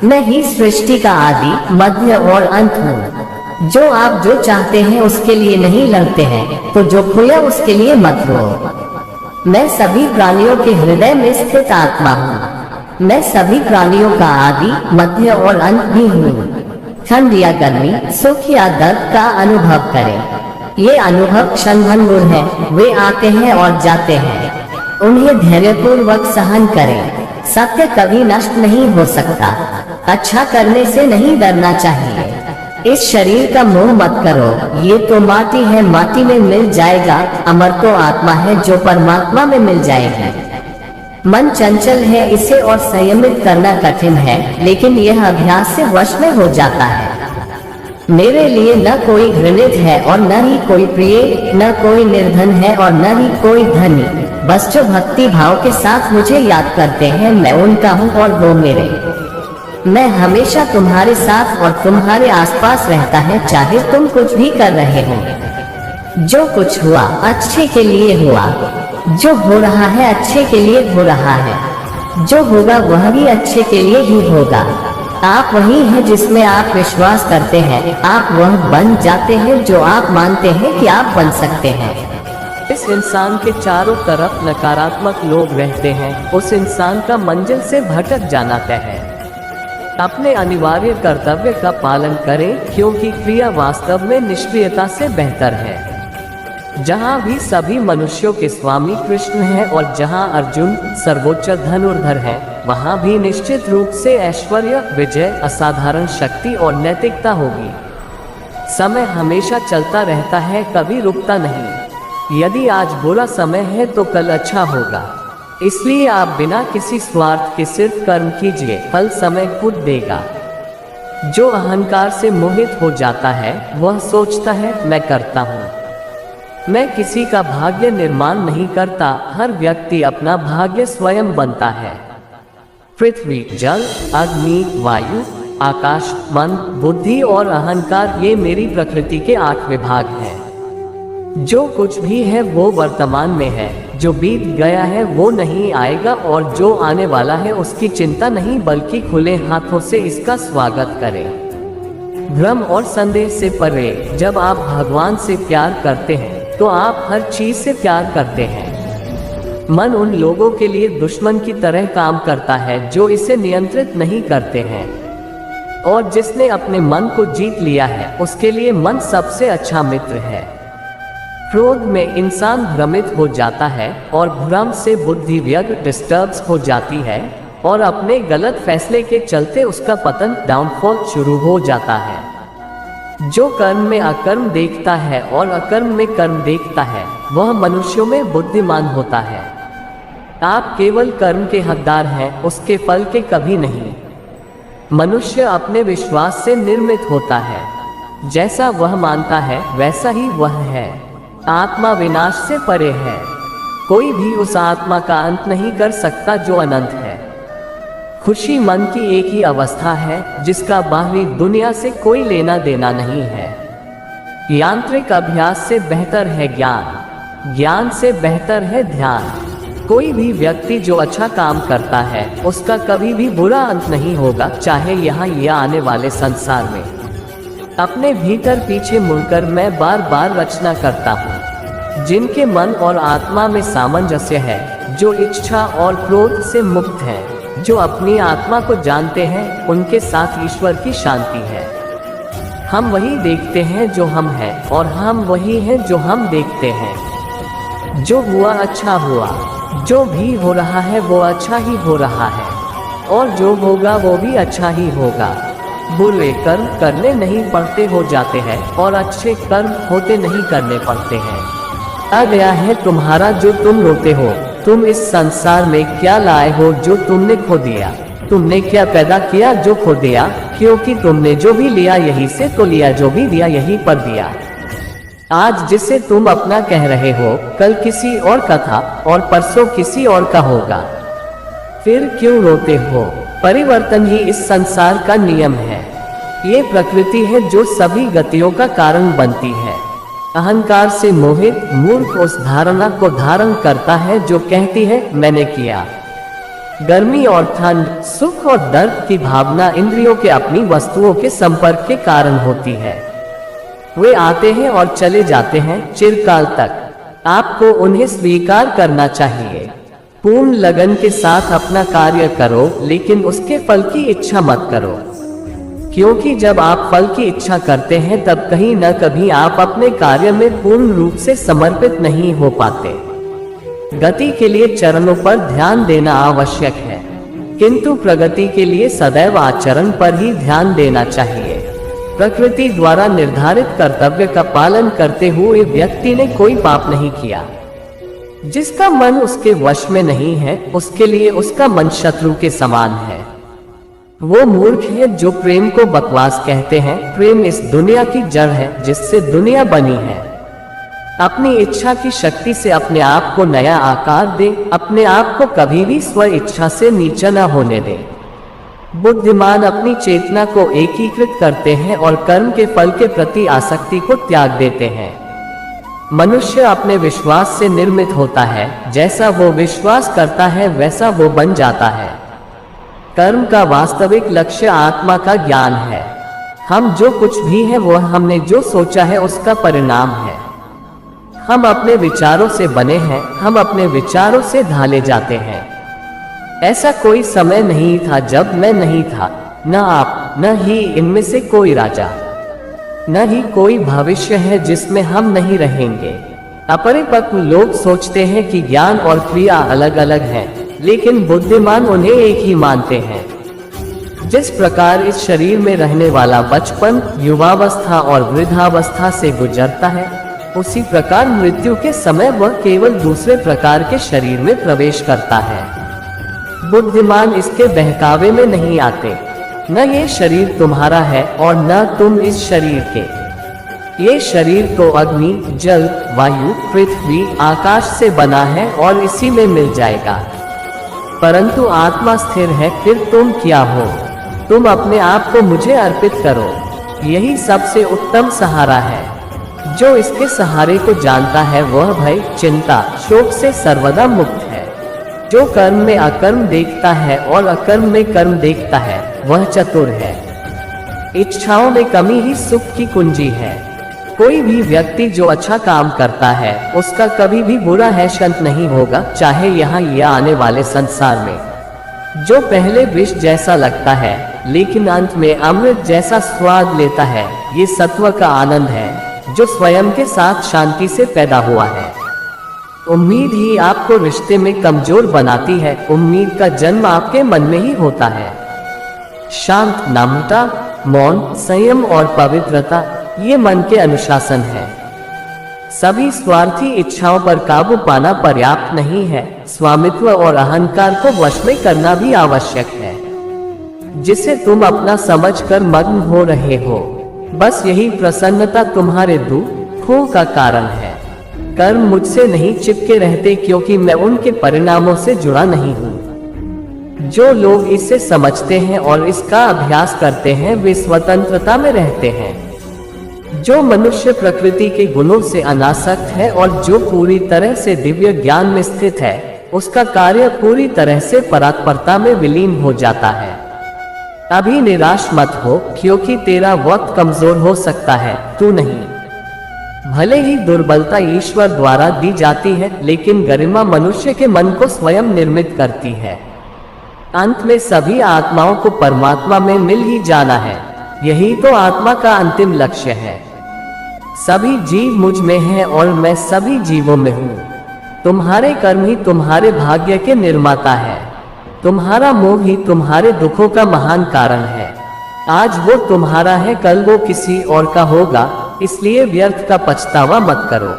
मैं ही सृष्टि का आदि मध्य और अंत हूँ। जो आप जो चाहते हैं उसके लिए नहीं लड़ते हैं, तो जो खुले उसके लिए मत लो। मैं सभी प्राणियों के हृदय में स्थित आत्मा हूँ। मैं सभी प्राणियों का आदि मध्य और अंत भी हूँ। ठंड या गर्मी, सुख या दर्द का अनुभव करें। ये अनुभव क्षणभंगुर है, वे आते हैं और जाते हैं। उन्हें धैर्यपूर्वक सहन करें। सत्य कभी नष्ट नहीं हो सकता। अच्छा करने से नहीं डरना चाहिए। इस शरीर का मोह मत करो, ये तो माटी है, माटी में मिल जाएगा। अमर तो आत्मा है जो परमात्मा में मिल जाएगी। मन चंचल है, इसे और संयमित करना कठिन है, लेकिन यह अभ्यास से वश में हो जाता है। मेरे लिए न कोई घृणित है और न ही कोई प्रिय, न कोई निर्धन है और न ही कोई धनी। बस जो भक्ति भाव के साथ मुझे याद करते हैं, मैं उनका हूँ और वो मेरे। मैं हमेशा तुम्हारे साथ और तुम्हारे आसपास रहता है, चाहे तुम कुछ भी कर रहे हो। जो कुछ हुआ अच्छे के लिए हुआ। जो हो रहा है अच्छे के लिए हो रहा है। जो होगा वह भी अच्छे के लिए ही होगा। आप वही हैं जिसमें आप विश्वास करते हैं। आप वह बन जाते हैं जो आप मानते हैं कि आप बन सकते हैं। इस इंसान के चारों तरफ नकारात्मक लोग रहते हैं, उस इंसान का मंजिल से भटक जाना तय है। अपने अनिवार्य कर्तव्य का पालन करें, क्योंकि क्रिया वास्तव में निष्क्रियता से बेहतर है। जहाँ भी सभी मनुष्यों के स्वामी कृष्ण हैं और जहाँ अर्जुन सर्वोच्च धनुर्धर है, वहाँ भी निश्चित रूप से ऐश्वर्य, विजय, असाधारण शक्ति और नैतिकता होगी। समय हमेशा चलता रहता है, कभी रुकता नहीं। यदि आज बुरा समय है तो कल अच्छा होगा। इसलिए आप बिना किसी स्वार्थ के सिर्फ कर्म कीजिए, फल समय खुद देगा। जो अहंकार से मोहित हो जाता है वह सोचता है मैं करता हूँ। मैं किसी का भाग्य निर्माण नहीं करता, हर व्यक्ति अपना भाग्य स्वयं बनता है। पृथ्वी, जल, अग्नि, वायु, आकाश, मन, बुद्धि और अहंकार, ये मेरी प्रकृति के 8 विभाग हैं। जो कुछ भी है वो वर्तमान में है, जो बीत गया है वो नहीं आएगा और जो आने वाला है उसकी चिंता नहीं, बल्कि खुले हाथों से इसका स्वागत करें। भ्रम और संदेह से परे, जब आप भगवान से प्यार करते हैं तो आप हर चीज से प्यार करते हैं। मन उन लोगों के लिए दुश्मन की तरह काम करता है जो इसे नियंत्रित नहीं करते हैं, और जिसने अपने मन को जीत लिया है उसके लिए मन सबसे अच्छा मित्र है। क्रोध में इंसान भ्रमित हो जाता है और भ्रम से बुद्धि व्यग्र डिस्टर्ब हो जाती है और अपने गलत फैसले के चलते उसका पतन, डाउनफॉल शुरू हो जाता है। जो कर्म में अकर्म देखता है और अकर्म में कर्म देखता है, वह मनुष्यों में बुद्धिमान होता है। आप केवल कर्म के हकदार हैं, उसके फल के कभी नहीं। मनुष्य अपने विश्वास से निर्मित होता है। जैसा वह मानता है वैसा ही वह है। आत्मा विनाश से परे है। कोई भी उस आत्मा का अंत नहीं कर सकता जो अनंत है। खुशी मन की एक ही अवस्था है जिसका बाहरी दुनिया से कोई लेना देना नहीं है। यांत्रिक अभ्यास से बेहतर है ज्ञान, ज्ञान से बेहतर है ध्यान। कोई भी व्यक्ति जो अच्छा काम करता है उसका कभी भी बुरा अंत नहीं होगा, चाहे यहाँ या आने वाले संसार में। अपने भीतर पीछे मुड़कर मैं बार बार रचना करता हूँ। जिनके मन और आत्मा में सामंजस्य है, जो इच्छा और क्रोध से मुक्त है, जो अपनी आत्मा को जानते हैं, उनके साथ ईश्वर की शांति है। हम वही देखते हैं जो हम हैं और हम वही हैं जो हम देखते हैं। जो हुआ अच्छा हुआ, जो भी हो रहा है वो अच्छा ही हो रहा है, और जो होगा वो भी अच्छा ही होगा। बुरे कर्म करने नहीं पड़ते हो जाते हैं और अच्छे कर्म होते नहीं करने पड़ते हैं। आ गया है तुम्हारा जो तुम रोते हो। तुम इस संसार में क्या लाए हो जो तुमने खो दिया? तुमने क्या पैदा किया जो खो दिया? क्योंकि तुमने जो भी लिया यही से तो लिया, जो भी दिया यही पर दिया। आज जिसे तुम अपना कह रहे हो, कल किसी और का था और परसों किसी और का होगा। फिर क्यों रोते हो? परिवर्तन ही इस संसार का नियम है। ये प्रकृति है जो सभी गतियों का कारण बनती है। अहंकार से मोहित मूर्ख उस धारणा को धारण करता है जो कहती है मैंने किया। गर्मी और ठंड, सुख और दर्द की भावना इंद्रियों के अपनी वस्तुओं के संपर्क के कारण होती है। वे आते हैं और चले जाते हैं चिरकाल तक। आपको उन्हें स्वीकार करना चाहिए। पूर्ण लगन के साथ अपना कार्य करो, लेकिन उसके फल की इच्छा मत करो, क्योंकि जब आप फल की इच्छा करते हैं तब कहीं न कभी आप अपने कार्य में पूर्ण रूप से समर्पित नहीं हो पाते। गति के लिए चरणों पर ध्यान देना आवश्यक है, किंतु प्रगति के लिए सदैव आचरण पर ही ध्यान देना चाहिए। प्रकृति द्वारा निर्धारित कर्तव्य का पालन करते हुए व्यक्ति ने कोई पाप नहीं किया। जिसका मन उसके वश में नहीं है, उसके लिए उसका मन शत्रु के समान है। वो मूर्ख है जो प्रेम को बकवास कहते हैं। प्रेम इस दुनिया की जड़ है जिससे दुनिया बनी है। अपनी इच्छा की शक्ति से अपने आप को नया आकार दे, अपने आप को कभी भी स्व इच्छा से नीचा न होने दे। बुद्धिमान अपनी चेतना को एकीकृत करते हैं और कर्म के फल के प्रति आसक्ति को त्याग देते हैं। मनुष्य अपने विश्वास से निर्मित होता है, जैसा वो विश्वास करता है वैसा वो बन जाता है। कर्म का वास्तविक लक्ष्य आत्मा का ज्ञान है। हम जो कुछ भी है वह हमने जो सोचा है उसका परिणाम है। हम अपने विचारों से बने हैं, हम अपने विचारों से ढाले जाते हैं। ऐसा कोई समय नहीं था जब मैं नहीं था, न आप, न ही इनमें से कोई राजा, न ही कोई भविष्य है जिसमें हम नहीं रहेंगे। अपरिपक्व लोग सोचते हैं कि ज्ञान और क्रिया अलग अलग हैं, लेकिन बुद्धिमान उन्हें एक ही मानते हैं। जिस प्रकार इस शरीर में रहने वाला बचपन, युवावस्था और वृद्धावस्था से गुजरता है, उसी प्रकार मृत्यु के समय वह केवल दूसरे प्रकार के शरीर में प्रवेश करता है। बुद्धिमान इसके बहकावे में नहीं आते। न ये शरीर तुम्हारा है और न तुम इस शरीर के। ये शरीर तो अग्नि, जल, वायु, पृथ्वी, आकाश से बना है और इसी में मिल जाएगा। परंतु आत्मा स्थिर है। फिर तुम क्या हो? तुम अपने आप को मुझे अर्पित करो। यही सबसे उत्तम सहारा है। जो इसके सहारे को जानता है वह भय, चिंता, शोक से सर्वदा मुक्त है। जो कर्म में अकर्म देखता है और अकर्म में कर्म देखता है वह चतुर है। इच्छाओं में कमी ही सुख की कुंजी है। कोई भी व्यक्ति जो अच्छा काम करता है उसका कभी भी बुरा हैशंत नहीं होगा, चाहे यहाँ या आने वाले संसार में। जो पहले विष जैसा लगता है लेकिन अंत में अमृत जैसा स्वाद लेता है, ये सत्व का आनंद है जो स्वयं के साथ शांति से पैदा हुआ है। उम्मीद ही आपको रिश्ते में कमजोर बनाती है। उम्मीद का जन्म आपके मन में ही होता है। शांत, नम्रता, मौन, संयम और पवित्रता, ये मन के अनुशासन है। सभी स्वार्थी इच्छाओं पर काबू पाना पर्याप्त नहीं है। स्वामित्व और अहंकार को वश में करना भी आवश्यक है, जिसे तुम अपना समझकर मग्न हो रहे हो। बस यही प्रसन्नता तुम्हारे दुखों का कारण है। कर्म मुझसे नहीं चिपके रहते क्योंकि मैं उनके परिणामों से जुड़ा नहीं हूँ। जो लोग इसे समझते हैं और इसका अभ्यास करते हैं वे स्वतंत्रता में रहते हैं। जो मनुष्य प्रकृति के गुणों से अनासक्त है और जो पूरी तरह से दिव्य ज्ञान में स्थित है, उसका कार्य पूरी तरह से परात्परता में विलीन हो जाता है। अभी निराश मत हो, क्योंकि तेरा वक्त कमजोर हो सकता है, तू नहीं। भले ही दुर्बलता ईश्वर द्वारा दी जाती है, लेकिन गरिमा मनुष्य के मन को स्वयं निर्मित करती है। अंत में सभी आत्माओं को परमात्मा में मिल ही जाना है। यही तो आत्मा का अंतिम लक्ष्य है। सभी जीव मुझ में हैं और मैं सभी जीवों में हूँ। तुम्हारे कर्म ही तुम्हारे भाग्य के निर्माता है। तुम्हारा मोह ही तुम्हारे दुखों का महान कारण है। आज वो तुम्हारा है, कल वो किसी और का होगा, इसलिए व्यर्थ का पछतावा मत करो।